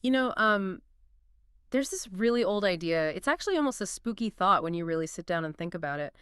You know, there's this really old idea. It's actually almost a spooky thought when you really sit down and think about it.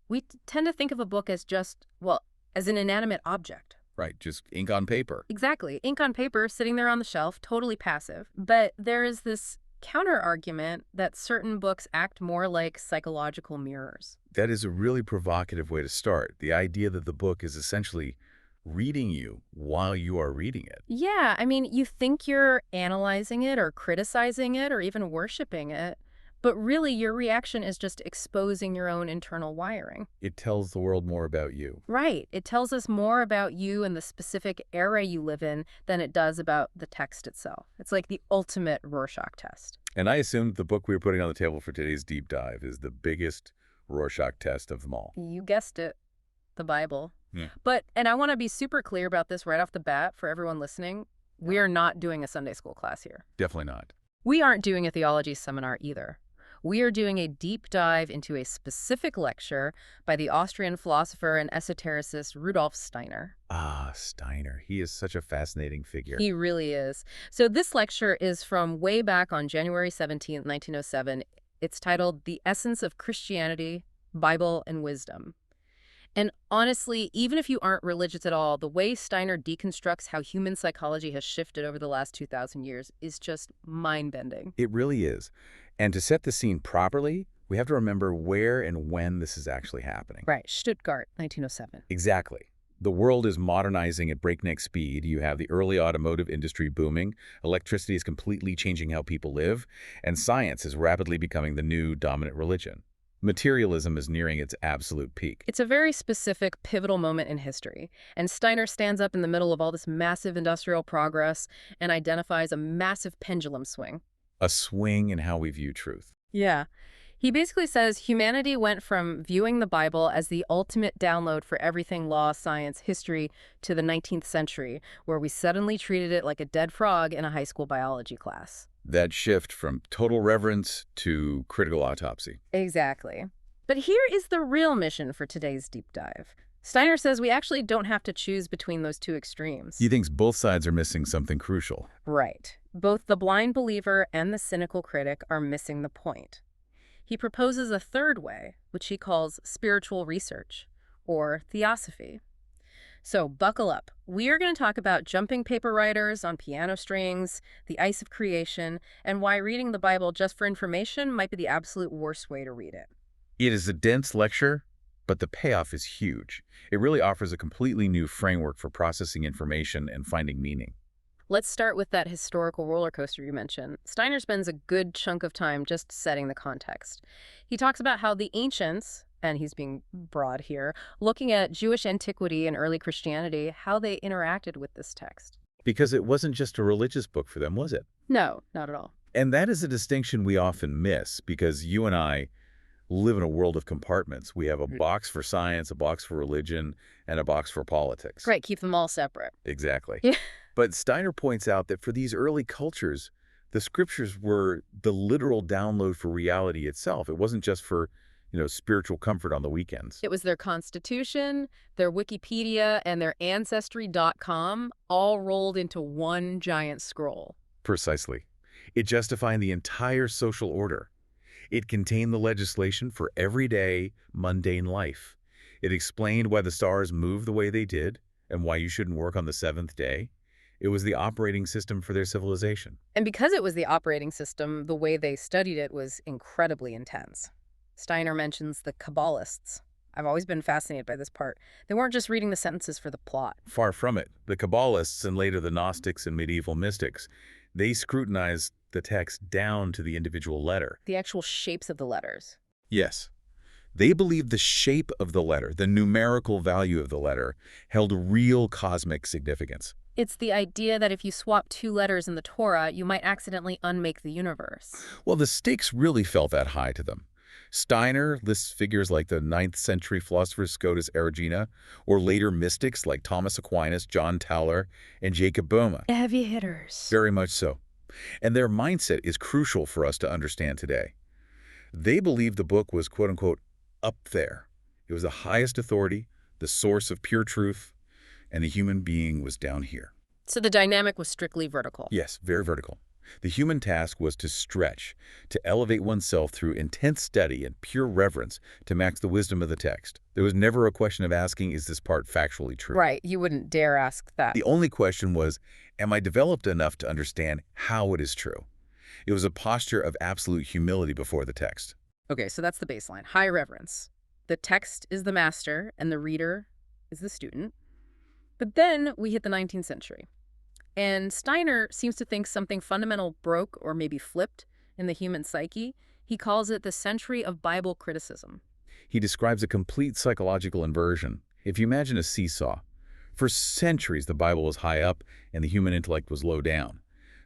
We tend to think of a book as just, well, as an inanimate object. Right, just ink on paper. Exactly. Ink on paper, sitting there on the shelf, totally passive. But there is this counter argument that certain books act more like psychological mirrors. That is a really provocative way to start. The idea that the book is essentially reading you while you are reading it. Yeah, I mean, you think you're analyzing it or criticizing it or even worshiping it, but really your reaction is just exposing your own internal wiring. It tells the world more about you. Right. It tells us more about you and the specific era you live in than it does about the text itself. It's like the ultimate Rorschach test. And I assume the book we were putting on the table for today's deep dive is the biggest Rorschach test of them all. You guessed it, the Bible. Yeah. And I want to be super clear about this right off the bat for everyone listening. We are not doing a Sunday school class here. Definitely not. We aren't doing a theology seminar either. We are doing a deep dive into a specific lecture by the Austrian philosopher and esotericist Rudolf Steiner. Ah, Steiner. He is such a fascinating figure. He really is. So this lecture is from way back on January 17th, 1907. It's titled The Essence of Christianity, Bible, and Wisdom. And honestly, even if you aren't religious at all, the way Steiner deconstructs how human psychology has shifted over the last 2,000 years is just mind-bending. It really is. And to set the scene properly, we have to remember where and when this is actually happening. Right, Stuttgart, 1907. Exactly. The world is modernizing at breakneck speed. You have the early automotive industry booming, electricity is completely changing how people live, and science is rapidly becoming the new dominant religion. Materialism is nearing its absolute peak. It's a very specific, pivotal moment in history, and Steiner stands up in the middle of all this massive industrial progress and identifies a massive pendulum swing. A swing in how we view truth. Yeah. He basically says humanity went from viewing the Bible as the ultimate download for everything law, science, history to the 19th century, where we suddenly treated it like a dead frog in a high school biology class. That shift from total reverence to critical autopsy. Exactly. But here is the real mission for today's deep dive. Steiner says we actually don't have to choose between those two extremes. He thinks both sides are missing something crucial. Right. Both the blind believer and the cynical critic are missing the point. He proposes a third way, which he calls spiritual research, or Theosophy. So buckle up. We are going to talk about jumping paper writers on piano strings, the ice of creation, and why reading the Bible just for information might be the absolute worst way to read it. It is a dense lecture, but the payoff is huge. It really offers a completely new framework for processing information and finding meaning. Let's start with that historical roller coaster you mentioned. Steiner spends a good chunk of time just setting the context. He talks about how the ancients, and he's being broad here, looking at Jewish antiquity and early Christianity, how they interacted with this text. Because it wasn't just a religious book for them, was it? No, not at all. And that is a distinction we often miss because you and I live in a world of compartments. We have a box for science, a box for religion, and a box for politics. Right, keep them all separate. Exactly. Yeah. But Steiner points out that for these early cultures, the scriptures were the literal download for reality itself. It wasn't just for, spiritual comfort on the weekends. It was their Constitution, their Wikipedia, and their Ancestry.com all rolled into one giant scroll. Precisely. It justified the entire social order. It contained the legislation for everyday, mundane life. It explained why the stars moved the way they did and why you shouldn't work on the seventh day. It was the operating system for their civilization. And because it was the operating system, the way they studied it was incredibly intense. Steiner mentions the Kabbalists. I've always been fascinated by this part. They weren't just reading the sentences for the plot. Far from it. The Kabbalists and later the Gnostics and medieval mystics, they scrutinized the text down to the individual letter. The actual shapes of the letters. Yes. They believed the shape of the letter, the numerical value of the letter, held real cosmic significance. It's the idea that if you swap two letters in the Torah, you might accidentally unmake the universe. Well, the stakes really felt that high to them. Steiner lists figures like the 9th century philosopher Scotus Erigena, or later mystics like Thomas Aquinas, John Tauler, and Jacob Boehme. Heavy hitters. Very much so. And their mindset is crucial for us to understand today. They believed the book was, quote-unquote, up there. It was the highest authority, the source of pure truth, and the human being was down here. So the dynamic was strictly vertical. Yes, very vertical. The human task was to stretch, to elevate oneself through intense study and pure reverence to match the wisdom of the text. There was never a question of asking, is this part factually true? Right, you wouldn't dare ask that. The only question was, am I developed enough to understand how it is true? It was a posture of absolute humility before the text. Okay, so that's the baseline. High reverence. The text is the master, and the reader is the student. But then we hit the 19th century. And Steiner seems to think something fundamental broke or maybe flipped in the human psyche. He calls it the century of Bible criticism. He describes a complete psychological inversion. If you imagine a seesaw, for centuries the Bible was high up and the human intellect was low down.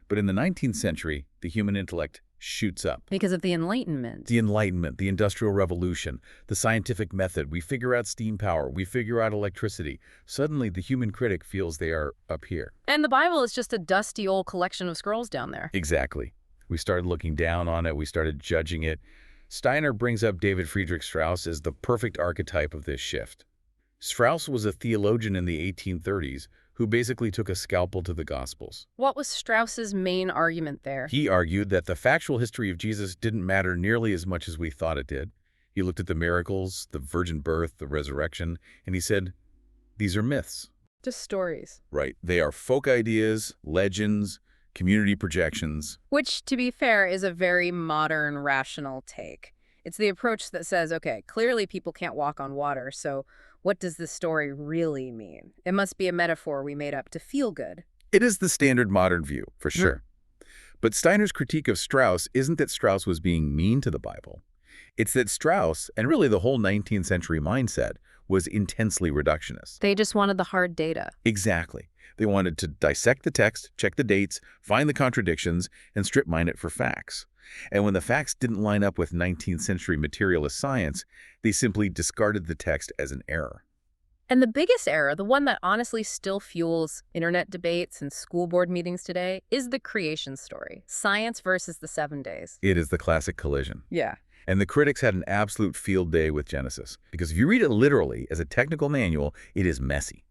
But in the 19th century, the human intellect shoots up. Because of the Enlightenment. The Enlightenment, the Industrial Revolution, the scientific method, we figure out steam power, we figure out electricity. Suddenly, the human critic feels they are up here. And the Bible is just a dusty old collection of scrolls down there. Exactly. We started looking down on it, we started judging it. Steiner brings up David Friedrich Strauss as the perfect archetype of this shift. Strauss was a theologian in the 1830s who basically took a scalpel to the Gospels. What was Strauss's main argument there? He argued that the factual history of Jesus didn't matter nearly as much as we thought it did. He looked at the miracles, the virgin birth, the resurrection, and he said, these are myths. Just stories. Right. They are folk ideas, legends, community projections. Which, to be fair, is a very modern, rational take. It's the approach that says, okay, clearly people can't walk on water, so what does this story really mean? It must be a metaphor we made up to feel good. It is the standard modern view, for sure. But Steiner's critique of Strauss isn't that Strauss was being mean to the Bible. It's that Strauss, and really the whole 19th century mindset, was intensely reductionist. They just wanted the hard data. Exactly. They wanted to dissect the text, check the dates, find the contradictions, and strip mine it for facts. And when the facts didn't line up with 19th century materialist science, they simply discarded the text as an error. And the biggest error, the one that honestly still fuels internet debates and school board meetings today, is the creation story. Science versus the 7 days. It is the classic collision. Yeah. And the critics had an absolute field day with Genesis, because if you read it literally as a technical manual, it is messy.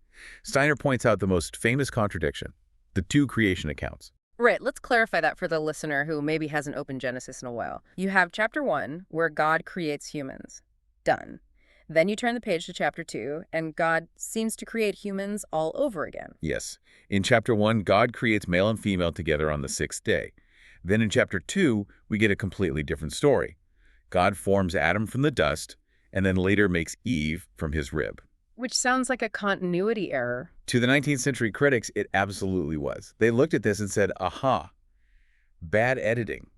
Steiner points out the most famous contradiction, the two creation accounts. Right, let's clarify that for the listener who maybe hasn't opened Genesis in a while. You have chapter 1, where God creates humans. Done. Then you turn the page to chapter 2, and God seems to create humans all over again. Yes. In chapter 1, God creates male and female together on the 6th day. Then in chapter 2, we get a completely different story. God forms Adam from the dust, and then later makes Eve from his rib. Which sounds like a continuity error. To the 19th century critics, it absolutely was. They looked at this and said, aha, bad editing.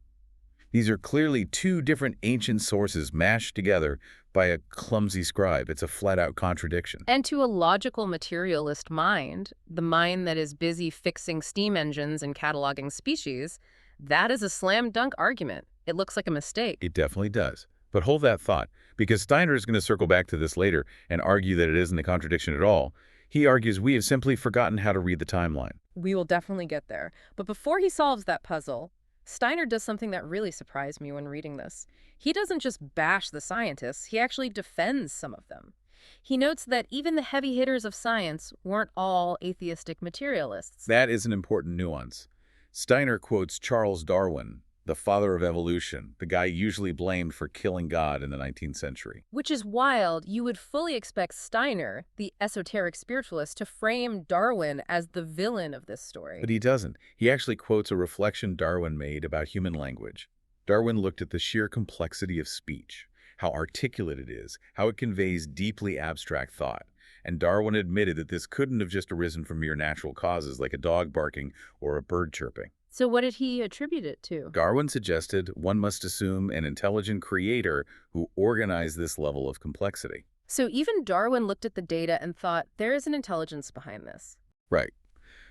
These are clearly two different ancient sources mashed together by a clumsy scribe. It's a flat-out contradiction. And to a logical materialist mind, the mind that is busy fixing steam engines and cataloging species, that is a slam dunk argument. It looks like a mistake. It definitely does. But hold that thought, because Steiner is going to circle back to this later and argue that it isn't a contradiction at all. He argues we have simply forgotten how to read the timeline. We will definitely get there. But before he solves that puzzle, Steiner does something that really surprised me when reading this. He doesn't just bash the scientists, he actually defends some of them. He notes that even the heavy hitters of science weren't all atheistic materialists. That is an important nuance. Steiner quotes Charles Darwin, the father of evolution, the guy usually blamed for killing God in the 19th century. Which is wild. You would fully expect Steiner, the esoteric spiritualist, to frame Darwin as the villain of this story. But he doesn't. He actually quotes a reflection Darwin made about human language. Darwin looked at the sheer complexity of speech, how articulate it is, how it conveys deeply abstract thought. And Darwin admitted that this couldn't have just arisen from mere natural causes like a dog barking or a bird chirping. So what did he attribute it to? Darwin suggested one must assume an intelligent creator who organized this level of complexity. So even Darwin looked at the data and thought, there is an intelligence behind this. Right.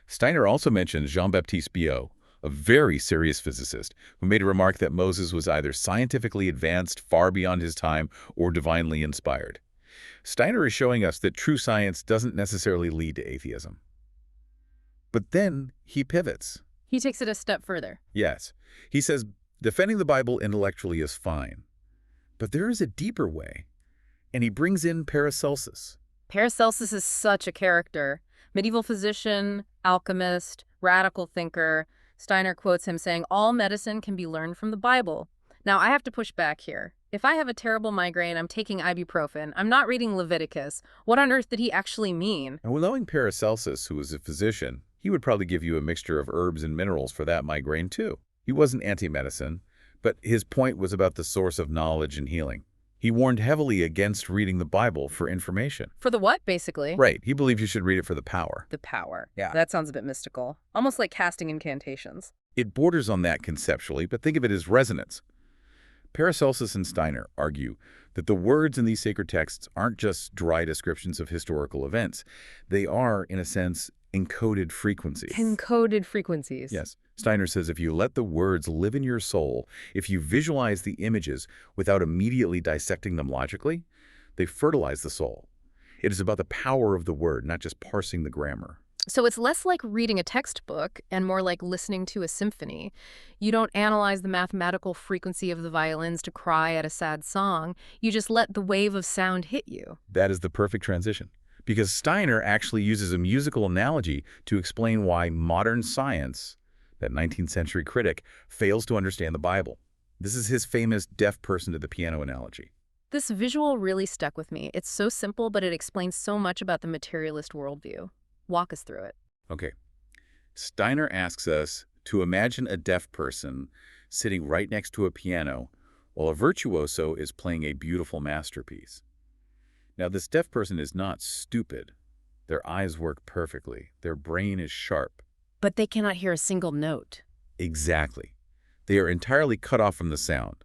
Steiner also mentions Jean-Baptiste Biot, a very serious physicist, who made a remark that Moses was either scientifically advanced far beyond his time or divinely inspired. Steiner is showing us that true science doesn't necessarily lead to atheism. But then he pivots. He takes it a step further. Yes. He says, defending the Bible intellectually is fine, but there is a deeper way. And he brings in Paracelsus. Paracelsus is such a character. Medieval physician, alchemist, radical thinker, Steiner quotes him saying, "All medicine can be learned from the Bible." Now, I have to push back here. If I have a terrible migraine, I'm taking ibuprofen, I'm not reading Leviticus. What on earth did he actually mean? And knowing Paracelsus, who was a physician, he would probably give you a mixture of herbs and minerals for that migraine too. He wasn't anti-medicine, but his point was about the source of knowledge and healing. He warned heavily against reading the Bible for information. For the what, basically? Right, he believed you should read it for the power. The power. Yeah. That sounds a bit mystical. Almost like casting incantations. It borders on that conceptually, but think of it as resonance. Paracelsus and Steiner argue that the words in these sacred texts aren't just dry descriptions of historical events. They are, in a sense, encoded frequencies. Encoded frequencies. Yes. Steiner says if you let the words live in your soul, if you visualize the images without immediately dissecting them logically, they fertilize the soul. It is about the power of the word, not just parsing the grammar. So it's less like reading a textbook and more like listening to a symphony. You don't analyze the mathematical frequency of the violins to cry at a sad song. You just let the wave of sound hit you. That is the perfect transition, because Steiner actually uses a musical analogy to explain why modern science, that 19th century critic, fails to understand the Bible. This is his famous deaf person to the piano analogy. This visual really stuck with me. It's so simple, but it explains so much about the materialist worldview. Walk us through it. Okay. Steiner asks us to imagine a deaf person sitting right next to a piano while a virtuoso is playing a beautiful masterpiece. Now, this deaf person is not stupid. Their eyes work perfectly. Their brain is sharp. But they cannot hear a single note. Exactly. They are entirely cut off from the sound.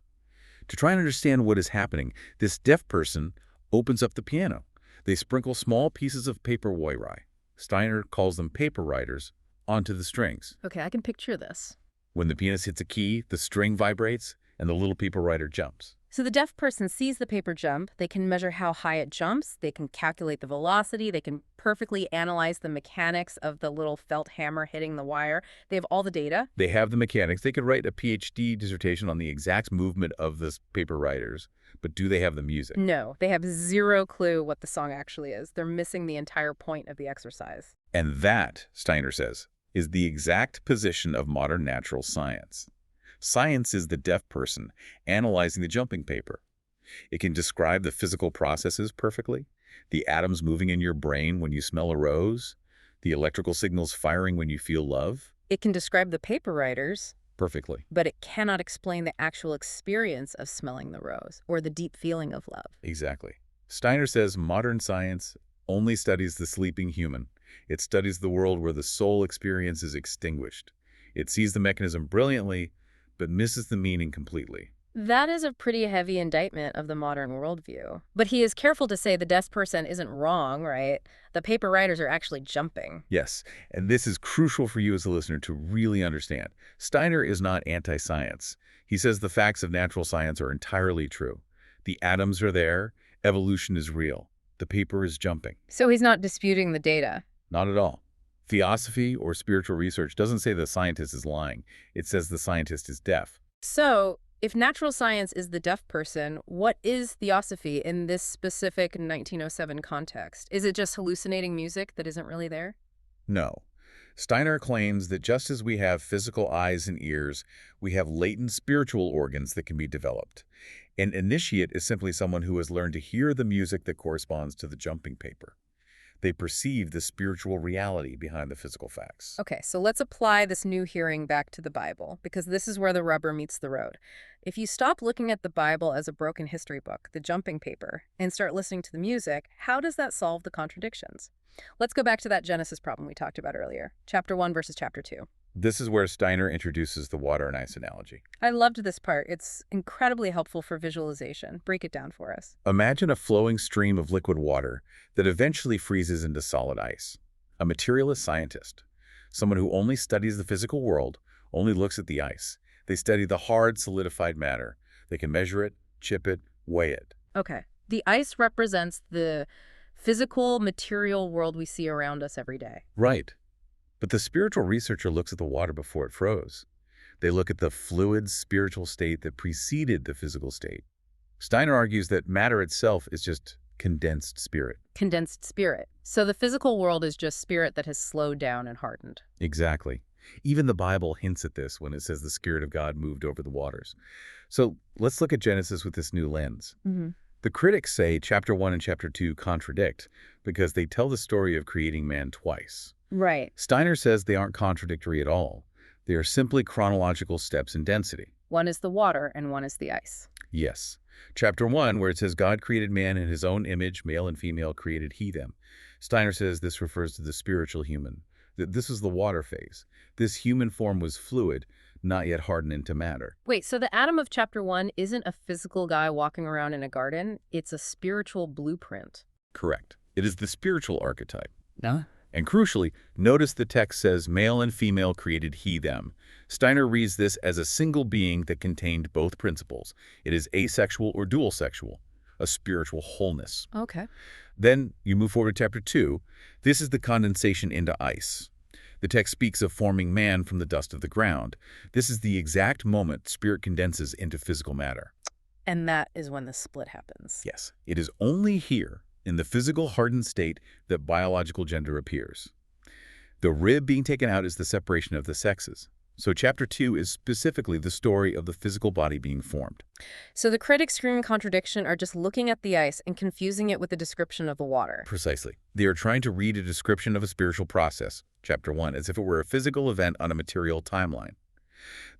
To try and understand what is happening, this deaf person opens up the piano. They sprinkle small pieces of paper wire. Steiner calls them paper writers, onto the strings. Okay, I can picture this. When the pianist hits a key, the string vibrates, and the little paper writer jumps. So the deaf person sees the paper jump, they can measure how high it jumps, they can calculate the velocity, they can perfectly analyze the mechanics of the little felt hammer hitting the wire. They have all the data. They have the mechanics. They could write a PhD dissertation on the exact movement of the paper writers, but do they have the music? No, they have zero clue what the song actually is. They're missing the entire point of the exercise. And that, Steiner says, is the exact position of modern natural science. Science is the deaf person analyzing the jumping paper. It can describe the physical processes perfectly, the atoms moving in your brain when you smell a rose, the electrical signals firing when you feel love. It can describe the paper writers Perfectly. but it cannot explain the actual experience of smelling the rose or the deep feeling of love. Exactly. Steiner says modern science only studies the sleeping human. It studies the world where the soul experience is extinguished. It sees the mechanism brilliantly, but misses the meaning completely. That is a pretty heavy indictment of the modern worldview. But he is careful to say the deaf person isn't wrong, right? The paper writers are actually jumping. Yes, and this is crucial for you as a listener to really understand. Steiner is not anti-science. He says the facts of natural science are entirely true. The atoms are there. Evolution is real. The paper is jumping. So he's not disputing the data. Not at all. Theosophy or spiritual research doesn't say the scientist is lying. It says the scientist is deaf. So if natural science is the deaf person, what is Theosophy in this specific 1907 context? Is it just hallucinating music that isn't really there? No. Steiner claims that just as we have physical eyes and ears, we have latent spiritual organs that can be developed. An initiate is simply someone who has learned to hear the music that corresponds to the jumping paper. They perceive the spiritual reality behind the physical facts. Okay, so let's apply this new hearing back to the Bible, because this is where the rubber meets the road. If you stop looking at the Bible as a broken history book, the jumping paper, and start listening to the music, how does that solve the contradictions? Let's go back to that Genesis problem we talked about earlier, chapter 1 versus chapter 2. This is where Steiner introduces the water and ice analogy. I loved this part. It's incredibly helpful for visualization. Break it down for us. Imagine a flowing stream of liquid water that eventually freezes into solid ice. A materialist scientist, someone who only studies the physical world, only looks at the ice. They study the hard, solidified matter. They can measure it, chip it, weigh it. Okay. The ice represents the physical, material world we see around us every day. Right. But the spiritual researcher looks at the water before it froze. They look at the fluid spiritual state that preceded the physical state. Steiner argues that matter itself is just condensed spirit. Condensed spirit. So the physical world is just spirit that has slowed down and hardened. Exactly. Even the Bible hints at this when it says the Spirit of God moved over the waters. So let's look at Genesis with this new lens. Hmm. The critics say chapter 1 and chapter 2 contradict because they tell the story of creating man twice. Right. Steiner says they aren't contradictory at all. They are simply chronological steps in density. One is the water and one is the ice. Yes. Chapter 1, where it says God created man in his own image, male and female created he them. Steiner says this refers to the spiritual human. This is the water phase. This human form was fluid, not yet hardened into matter. Wait, so the Adam of chapter 1 isn't a physical guy walking around in a garden. It's a spiritual blueprint. Correct. It is the spiritual archetype. Huh? And crucially, notice the text says male and female created he them. Steiner reads this as a single being that contained both principles. It is asexual or dual sexual, a spiritual wholeness. Okay. Then you move forward to chapter 2. This is the condensation into ice. The text speaks of forming man from the dust of the ground. This is the exact moment spirit condenses into physical matter. And that is when the split happens. Yes, it is only here, in the physical hardened state, that biological gender appears. The rib being taken out is the separation of the sexes. So chapter 2 is specifically the story of the physical body being formed. So the critics screaming contradiction are just looking at the ice and confusing it with the description of the water. Precisely. They are trying to read a description of a spiritual process, chapter 1, as if it were a physical event on a material timeline.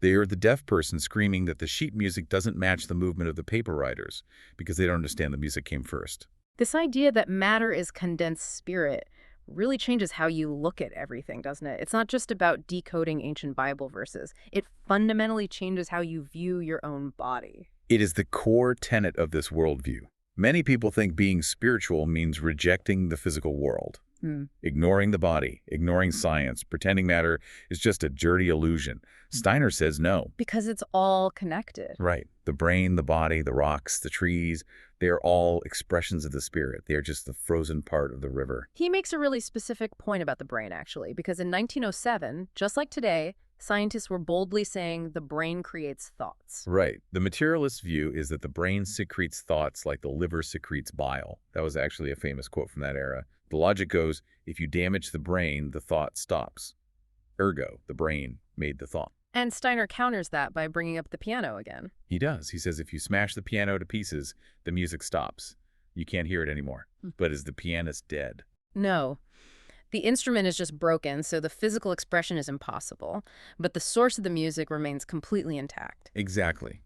They are the deaf person screaming that the sheet music doesn't match the movement of the paper writers because they don't understand the music came first. This idea that matter is condensed spirit really changes how you look at everything, doesn't it? It's not just about decoding ancient Bible verses. It fundamentally changes how you view your own body. It is the core tenet of this worldview. Many people think being spiritual means rejecting the physical world, ignoring the body, ignoring science, pretending matter is just a dirty illusion. Steiner says no. Because it's all connected. Right. The brain, the body, the rocks, the trees, they are all expressions of the spirit. They are just the frozen part of the river. He makes a really specific point about the brain, actually, because in 1907, just like today, scientists were boldly saying the brain creates thoughts. Right. The materialist view is that the brain secretes thoughts like the liver secretes bile. That was actually a famous quote from that era. The logic goes, if you damage the brain, the thought stops. Ergo, the brain made the thought. And Steiner counters that by bringing up the piano again. He does. He says if you smash the piano to pieces, the music stops. You can't hear it anymore. But is the pianist dead? No. The instrument is just broken, so the physical expression is impossible. But the source of the music remains completely intact. Exactly.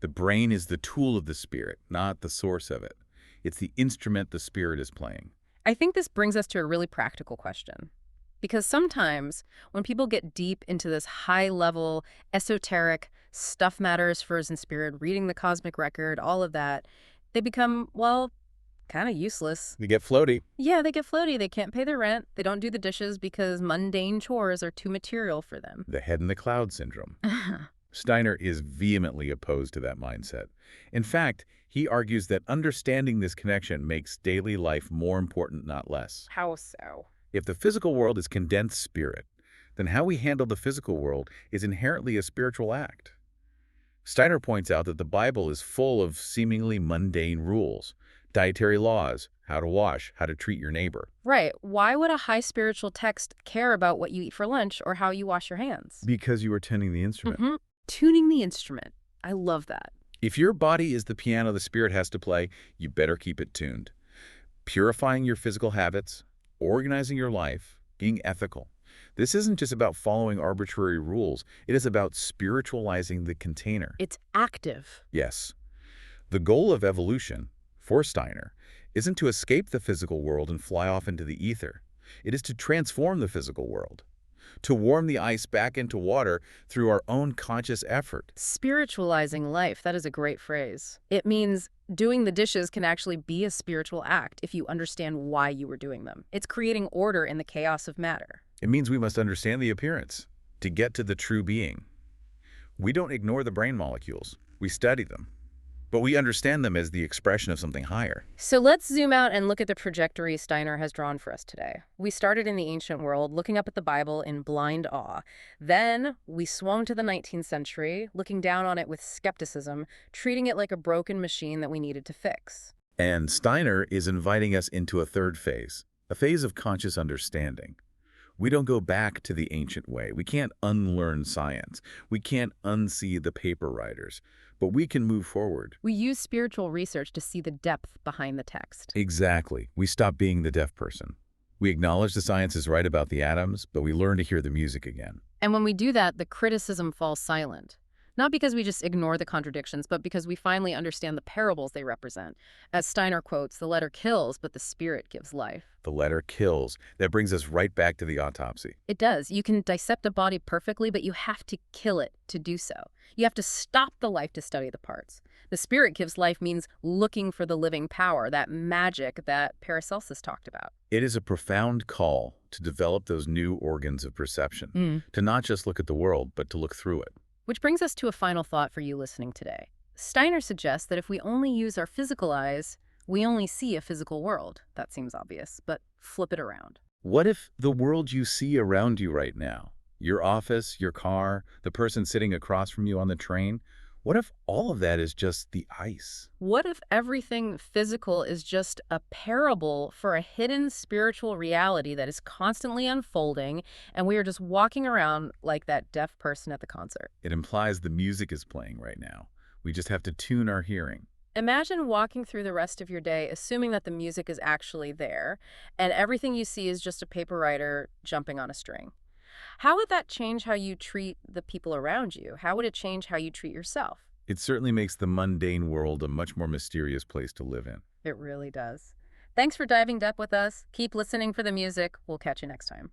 The brain is the tool of the spirit, not the source of it. It's the instrument the spirit is playing. I think this brings us to a really practical question. Because sometimes when people get deep into this high-level, esoteric, stuff matters first in spirit, reading the cosmic record, all of that, they become, well, kind of useless. They get floaty. Yeah, they get floaty. They can't pay their rent. They don't do the dishes because mundane chores are too material for them. The head in the cloud syndrome. Steiner is vehemently opposed to that mindset. In fact, he argues that understanding this connection makes daily life more important, not less. How so? If the physical world is condensed spirit, then how we handle the physical world is inherently a spiritual act. Steiner points out that the Bible is full of seemingly mundane rules, dietary laws, how to wash, how to treat your neighbor. Right. Why would a high spiritual text care about what you eat for lunch or how you wash your hands? Because you are tending the instrument. Tuning the instrument. I love that. If your body is the piano the spirit has to play, you better keep it tuned. Purifying your physical habits, organizing your life, being ethical. This isn't just about following arbitrary rules. It is about spiritualizing the container. It's active. Yes. The goal of evolution, for Steiner, isn't to escape the physical world and fly off into the ether. It is to transform the physical world, to warm the ice back into water through our own conscious effort. Spiritualizing life, that is a great phrase. It means doing the dishes can actually be a spiritual act if you understand why you were doing them. It's creating order in the chaos of matter. It means we must understand the appearance to get to the true being. We don't ignore the brain molecules. We study them. But we understand them as the expression of something higher. So let's zoom out and look at the trajectory Steiner has drawn for us today. We started in the ancient world, looking up at the Bible in blind awe. Then we swung to the 19th century, looking down on it with skepticism, treating it like a broken machine that we needed to fix. And Steiner is inviting us into a third phase, a phase of conscious understanding, We don't go back to the ancient way. We can't unlearn science. We can't unsee the paper writers. But we can move forward. We use spiritual research to see the depth behind the text. Exactly. We stop being the deaf person. We acknowledge the science is right about the atoms, but we learn to hear the music again. And when we do that, the criticism falls silent. Not because we just ignore the contradictions, but because we finally understand the parables they represent. As Steiner quotes, the letter kills, but the spirit gives life. The letter kills. That brings us right back to the autopsy. It does. You can dissect a body perfectly, but you have to kill it to do so. You have to stop the life to study the parts. The spirit gives life means looking for the living power, that magic that Paracelsus talked about. It is a profound call to develop those new organs of perception, to not just look at the world, but to look through it. Which brings us to a final thought for you listening today. Steiner suggests that if we only use our physical eyes, we only see a physical world. That seems obvious, but flip it around. What if the world you see around you right now, your office, your car, the person sitting across from you on the train, what if all of that is just the ice? What if everything physical is just a parable for a hidden spiritual reality that is constantly unfolding, and we are just walking around like that deaf person at the concert? It implies the music is playing right now. We just have to tune our hearing. Imagine walking through the rest of your day assuming that the music is actually there, and everything you see is just a paper writer jumping on a string. How would that change how you treat the people around you? How would it change how you treat yourself? It certainly makes the mundane world a much more mysterious place to live in. It really does. Thanks for diving deep with us. Keep listening for the music. We'll catch you next time.